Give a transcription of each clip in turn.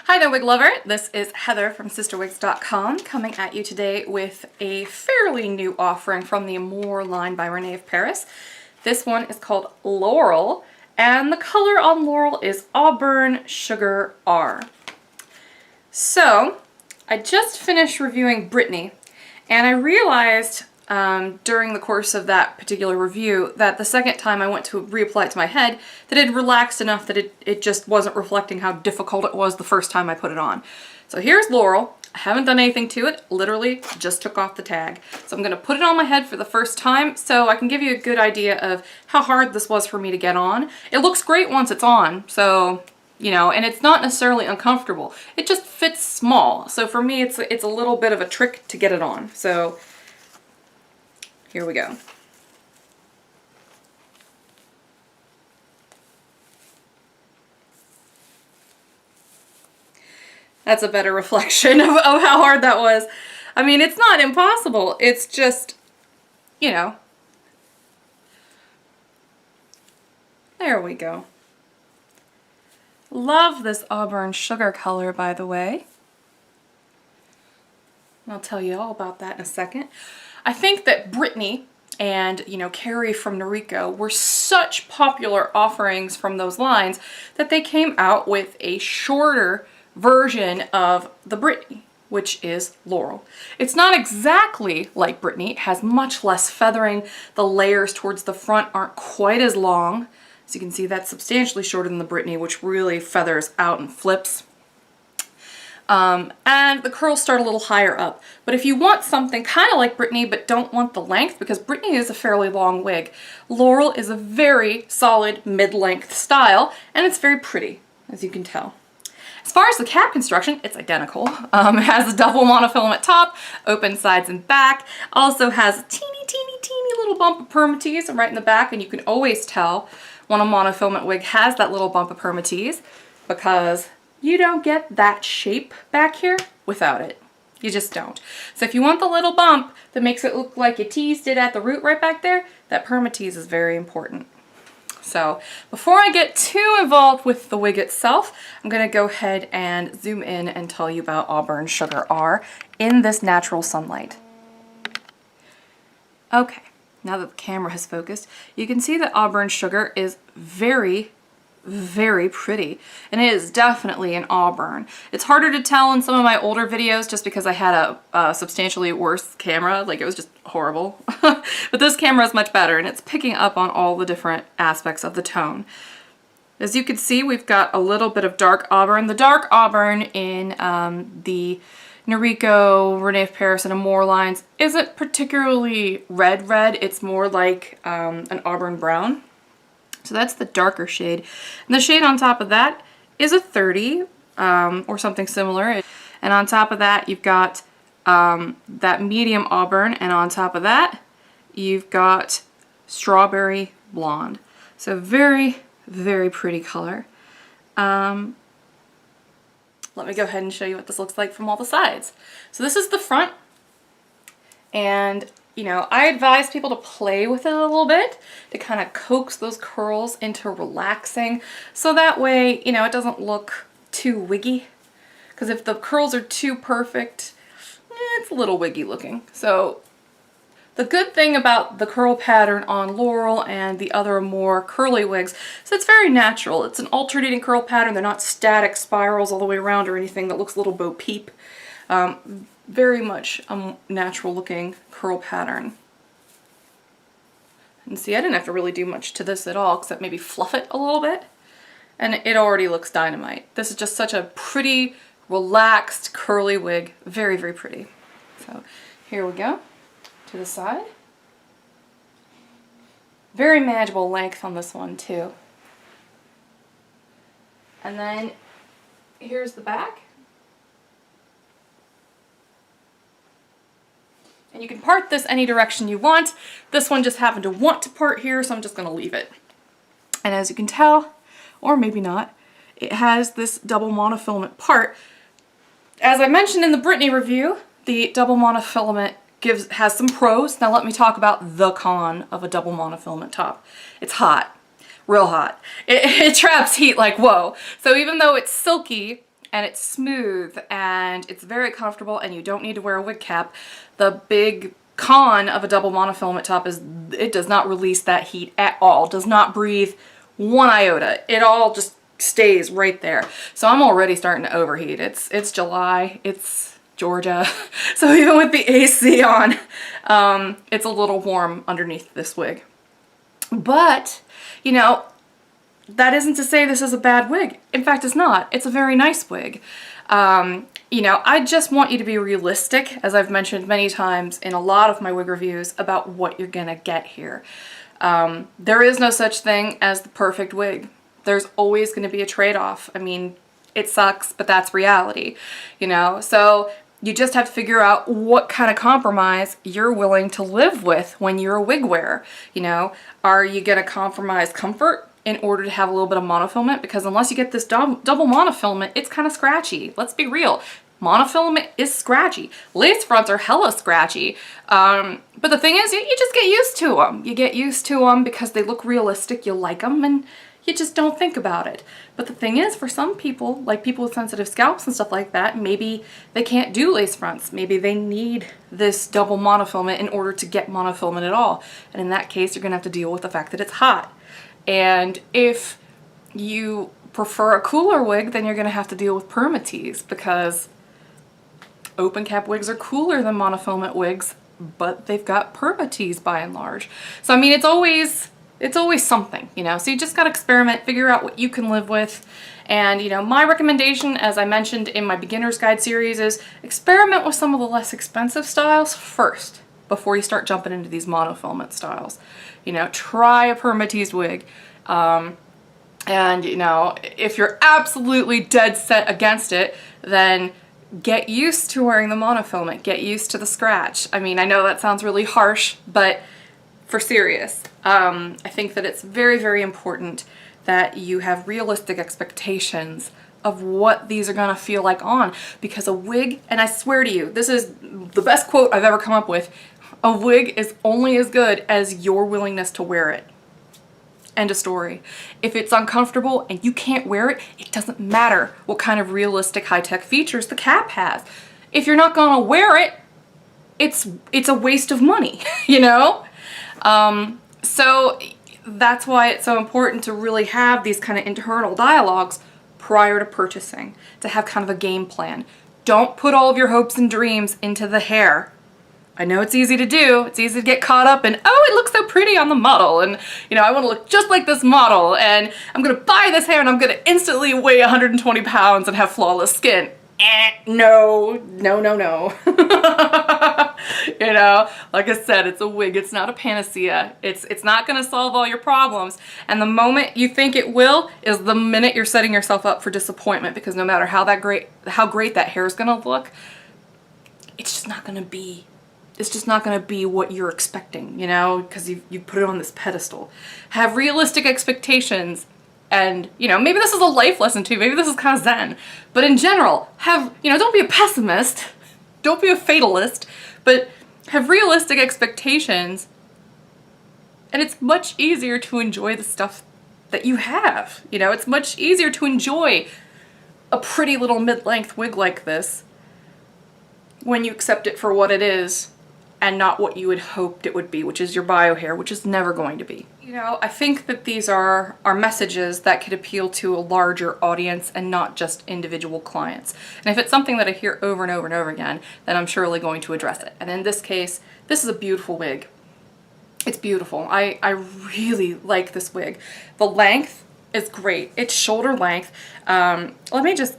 Hi there, wig lover. This is Heather from CysterWigs.com coming at you today with a fairly new offering from the Amore line by Renee of Paris. This one is called Laurel, and the color on Laurel is Auburn Sugar R. So, I just finished reviewing Brittany, and I realized during the course of that particular review that the second time I went to reapply it to my head that it relaxed enough that it just wasn't reflecting how difficult it was the first time I put it on. So here's Laurel. I haven't done anything to it, literally just took off the tag. So I'm gonna put it on my head for the first time so I can give you a good idea of how hard this was for me to get on. It looks great once it's on, so you know, and it's not necessarily uncomfortable. It just fits small. So for me it's a little bit of a trick to get it on. So here we go. That's a better reflection of how hard that was. I mean, it's not impossible. It's just, you know. There we go. Love this Auburn Sugar color, by the way. I'll tell you all about that in a second. I think that Brittany and, you know, Carrie from Noriko were such popular offerings from those lines that they came out with a shorter version of the Brittany, which is Laurel. It's not exactly like Brittany. It has much less feathering. The layers towards the front aren't quite as long. As you can see, that's substantially shorter than the Brittany, which really feathers out and flips. And the curls start a little higher up. But if you want something kind of like Brittany but don't want the length, because Brittany is a fairly long wig, Laurel is a very solid mid-length style, and it's very pretty, as you can tell. As far as the cap construction, it's identical. It has a double monofilament top, open sides and back. Also has a teeny little bump of permatease right in the back, and you can always tell when a monofilament wig has that little bump of permatease because you don't get that shape back here without it. You just don't. So if you want the little bump that makes it look like you teased it at the root right back there, that permatease is very important. So before I get too involved with the wig itself, I'm going to go ahead and zoom in and tell you about Auburn Sugar R in this natural sunlight. Okay, now that the camera has focused, you can see that Auburn Sugar is very pretty, and it is definitely an auburn. It's harder to tell in some of my older videos just because I had a substantially worse camera, like it was just horrible. But this camera is much better, and it's picking up on all the different aspects of the tone. As you can see, we've got a little bit of dark auburn. The dark auburn in the Noriko, Renee of Paris, and Amore lines isn't particularly red, it's more like an auburn brown. So that's the darker shade. And the shade on top of that is a 30 or something similar. And on top of that, you've got that medium auburn. And on top of that, you've got strawberry blonde. So very pretty color. Let me go ahead and show you what this looks like from all the sides. So this is the front. And you know, I advise people to play with it a little bit to kind of coax those curls into relaxing so that way, you know, it doesn't look too wiggy. Because if the curls are too perfect, it's a little wiggy looking. So the good thing about the curl pattern on Laurel and the other more curly wigs is it's very natural. It's an alternating curl pattern. They're not static spirals all the way around or anything that looks a little Bo Peep. Very much a natural looking curl pattern. And see, I didn't have to really do much to this at all except maybe fluff it a little bit. And it already looks dynamite. This is just such a pretty, relaxed, curly wig. Very pretty. So here we go to the side. Very manageable length on this one too. And then here's the back. And you can part this any direction you want. This one just happened to want to part here, so I'm just going to leave it. And as you can tell, or maybe not, it has this double monofilament part. As I mentioned in the Brittany review, the double monofilament has some pros. Now let me talk about the con of a double monofilament top. It's hot. Real hot. It traps heat like whoa. So even though it's silky, and it's smooth and it's very comfortable and you don't need to wear a wig cap. The big con of a double monofilament top is it does not release that heat at all, does not breathe one iota. It all just stays right there. So I'm already starting to overheat. It's July, it's Georgia, so even with the AC on, it's a little warm underneath this wig. But, you know, that isn't to say this is a bad wig. In fact, it's not. It's a very nice wig. You know, I just want you to be realistic, as I've mentioned many times in a lot of my wig reviews, about what you're gonna get here. There is no such thing as the perfect wig. There's always gonna be a trade-off. I mean, it sucks, but that's reality, you know? So you just have to figure out what kind of compromise you're willing to live with when you're a wig wearer. You know, are you gonna compromise comfort in order to have a little bit of monofilament? Because unless you get this double monofilament, it's kind of scratchy. Let's be real. Monofilament is scratchy. Lace fronts are hella scratchy. But the thing is, you just get used to them. You get used to them because they look realistic, you like them, and you just don't think about it. But the thing is, for some people, like people with sensitive scalps and stuff like that, maybe they can't do lace fronts. Maybe they need this double monofilament in order to get monofilament at all. And in that case, you're gonna have to deal with the fact that it's hot. And if you prefer a cooler wig, then you're gonna have to deal with permatease, because open cap wigs are cooler than monofilament wigs, but they've got permatease by and large. So I mean, it's always something, you know, so you just gotta experiment, figure out what you can live with. And, you know, my recommendation, as I mentioned in my beginner's guide series, is experiment with some of the less expensive styles first before you start jumping into these monofilament styles. You know, try a permatease wig. And, you know, if you're absolutely dead set against it, then get used to wearing the monofilament, get used to the scratch. I mean, I know that sounds really harsh, but for serious, I think that it's very, very important that you have realistic expectations of what these are gonna feel like on, because a wig, and I swear to you, this is the best quote I've ever come up with, a wig is only as good as your willingness to wear it. End of story. If it's uncomfortable and you can't wear it, it doesn't matter what kind of realistic high-tech features the cap has. If you're not gonna wear it, it's a waste of money, you know? So that's why it's so important to really have these kind of internal dialogues prior to purchasing, to have kind of a game plan. Don't put all of your hopes and dreams into the hair. I know it's easy to do. It's easy to get caught up in, oh, it looks so pretty on the model, and you know, I want to look just like this model, and I'm gonna buy this hair and I'm gonna instantly weigh 120 pounds and have flawless skin. No. You know, like I said, it's a wig, it's not a panacea. It's not gonna solve all your problems. And the moment you think it will is the minute you're setting yourself up for disappointment, because no matter how great that hair is gonna look, it's just not gonna be what you're expecting, you know, because you put it on this pedestal. Have realistic expectations. And, you know, maybe this is a life lesson too. Maybe this is kind of zen. But in general, don't be a pessimist. Don't be a fatalist. But have realistic expectations. And it's much easier to enjoy the stuff that you have. You know, it's much easier to enjoy a pretty little mid-length wig like this when you accept it for what it is and not what you had hoped it would be, which is your bio hair, which is never going to be. You know, I think that these are messages that could appeal to a larger audience and not just individual clients. And if it's something that I hear over and over and over again, then I'm surely going to address it. And in this case, this is a beautiful wig. It's beautiful. I really like this wig. The length is great. It's shoulder length. Let me just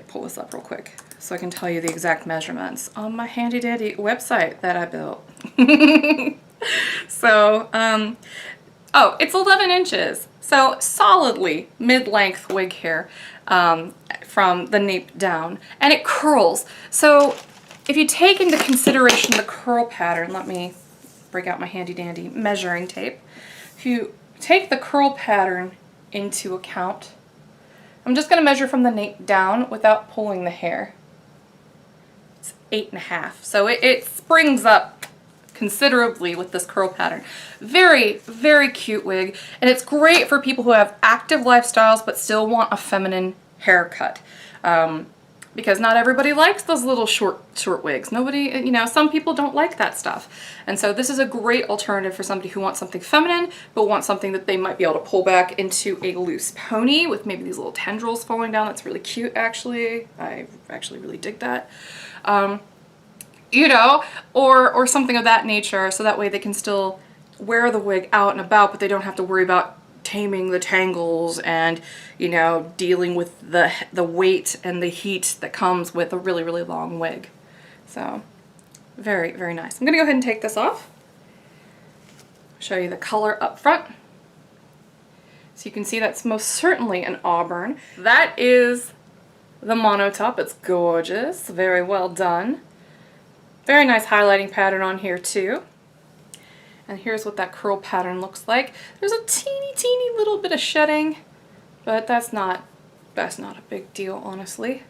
pull this up real quick so I can tell you the exact measurements on my handy dandy website that I built. So, oh, it's 11 inches. So solidly mid-length wig hair from the nape down, and it curls. So if you take into consideration the curl pattern, let me break out my handy dandy measuring tape. If you take the curl pattern into account, I'm just going to measure from the nape down without pulling the hair. It's 8.5. So it springs up considerably with this curl pattern. Very, very cute wig, and it's great for people who have active lifestyles but still want a feminine haircut. because not everybody likes those little short wigs. Nobody, you know, some people don't like that stuff. And so this is a great alternative for somebody who wants something feminine, but wants something that they might be able to pull back into a loose pony with maybe these little tendrils falling down. That's really cute, actually. I actually really dig that. You know, or something of that nature, so that way they can still wear the wig out and about, but they don't have to worry about taming the tangles and, you know, dealing with the weight and the heat that comes with a really, really long wig. So very, very nice. I'm gonna go ahead and take this off. Show you the color up front. So you can see that's most certainly an auburn. That is the mono top. It's gorgeous, very well done. Very nice highlighting pattern on here too. And here's what that curl pattern looks like. There's a teeny little bit of shedding, but that's not a big deal, honestly.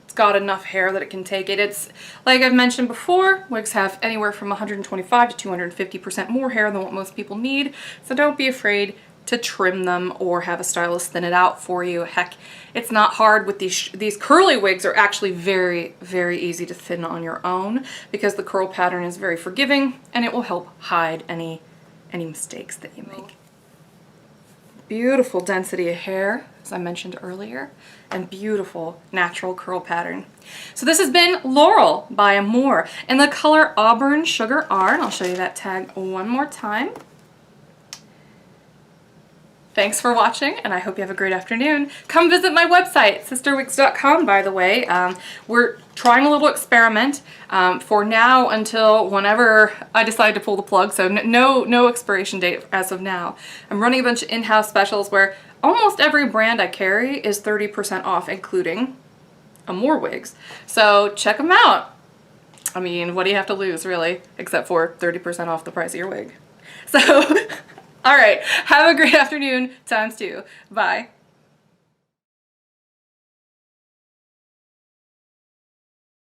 It's got enough hair that it can take it. It's, like I've mentioned before, wigs have anywhere from 125 to 250% more hair than what most people need, so don't be afraid to trim them or have a stylist thin it out for you. Heck, it's not hard with these curly wigs are actually very, very easy to thin on your own because the curl pattern is very forgiving and it will help hide any mistakes that you make. Beautiful density of hair, as I mentioned earlier, and beautiful natural curl pattern. So this has been Laurel by Amore in the color Auburn Sugar R, and I'll show you that tag one more time. Thanks for watching, and I hope you have a great afternoon. Come visit my website, CysterWigs.com, by the way. We're trying a little experiment for now until whenever I decide to pull the plug, so no expiration date as of now. I'm running a bunch of in-house specials where almost every brand I carry is 30% off, including Amore wigs. So check them out. I mean, what do you have to lose, really, except for 30% off the price of your wig? So... All right, have a great afternoon times 2. Bye.